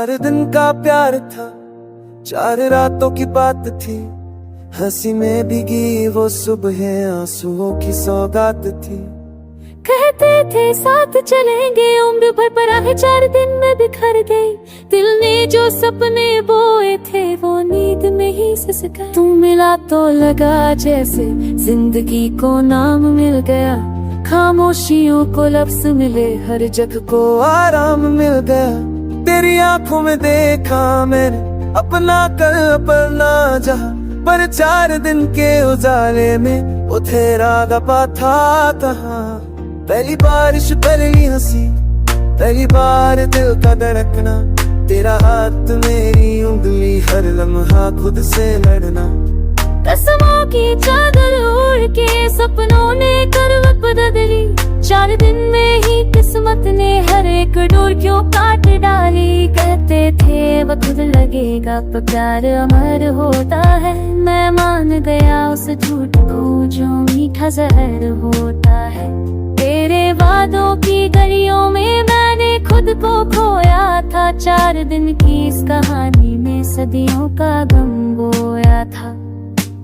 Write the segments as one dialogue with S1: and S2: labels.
S1: 4 दिन का प्यार था, 4 रातों की बात थी। हंसी में भीगी वो सुबह आंसुओं की सौगात थी।
S2: कहते थे साथ चलेंगे उम्र भर, पर आए 4 दिन में बिखर गई। दिल ने जो सपने बोए थे वो नींद में ही सिसका। तू मिला तो लगा जैसे जिंदगी को नाम मिल गया। खामोशियों को लफ्ज मिले, हर जगह
S1: को आराम मिल गया। तेरी आंखों में देखा मैंने अपना कल अपना जहां, पर 4 दिन के उजाले में वो तेरा गपा था तहां। पहली बारिश, पहली हंसी, पहली बार दिल का धड़कना। तेरा हाथ मेरी उंगली, हर लम्हा खुद से लड़ना।
S2: कसमों की चादर ओढ़ के सपनों ने करवट बदली। 4 दिन में ही किस्मत ने हर एक डोर क्यों काट डाली। कहते थे वक्त लगेगा पर प्यार अमर होता है। मैं मान गया उस झूठ को जो मीठा जहर होता है। तेरे वादों की गलियों में मैंने खुद को खोया था। 4 दिन की इस कहानी में सदियों का गम बोया था।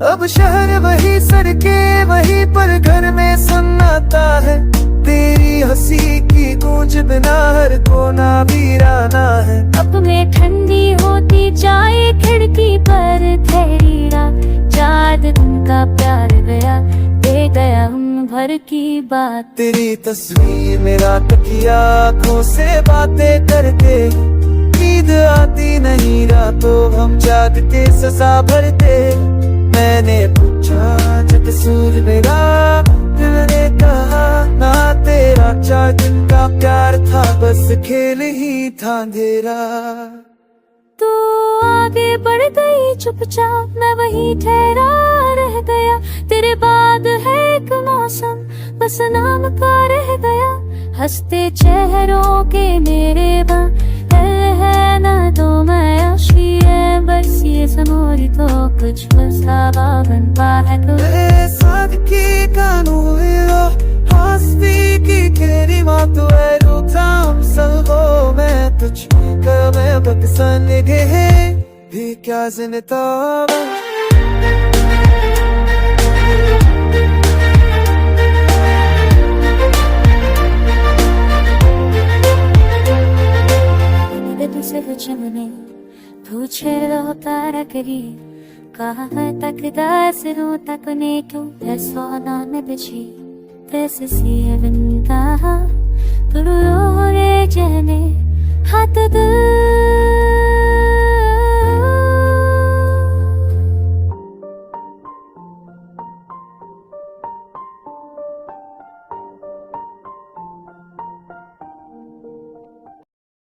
S1: अब शहर वही, सड़कें वही, पर घर में सन्नाटा है। तेरी हंसी की गूंज बिना हर कोना वीराना है।
S2: अब मैं ठंडी होती जाए खिड़की पर तेरी रात। 4 दिन का प्यार गया, दे गया हम भर की बात।
S1: तेरी तस्वीर मेरा तकिया, आँखों से बातें करते। नींद आती नहीं रातों, हम जाग के सजा भरते। मैंने पूछा जो कसूर मेरा, दिल ने कहा ना तेरा। 4 दिन का प्यार था, बस खेल ही था अंधेरा।
S2: तू आगे बढ़ गई चुपचाप, मैं वही ठहरा रह गया। तेरे बाद है एक मौसम, बस नाम का रह गया। हंसते चेहरों के मेरे है ना तो मैं आशी है। बस ये समोरी तो कुछ फसावा बन पाए तो
S1: सादगी कानूनो हस्ती की केरी माँ तू है। रूठा हम सब हो मैं तुझ कर मैं बकसन गे भी क्या जिनता।
S2: पूछे लो तारा करी कहाँ तक दास हो तक ने क्यों ऐसा नाम बिछी तैसे सी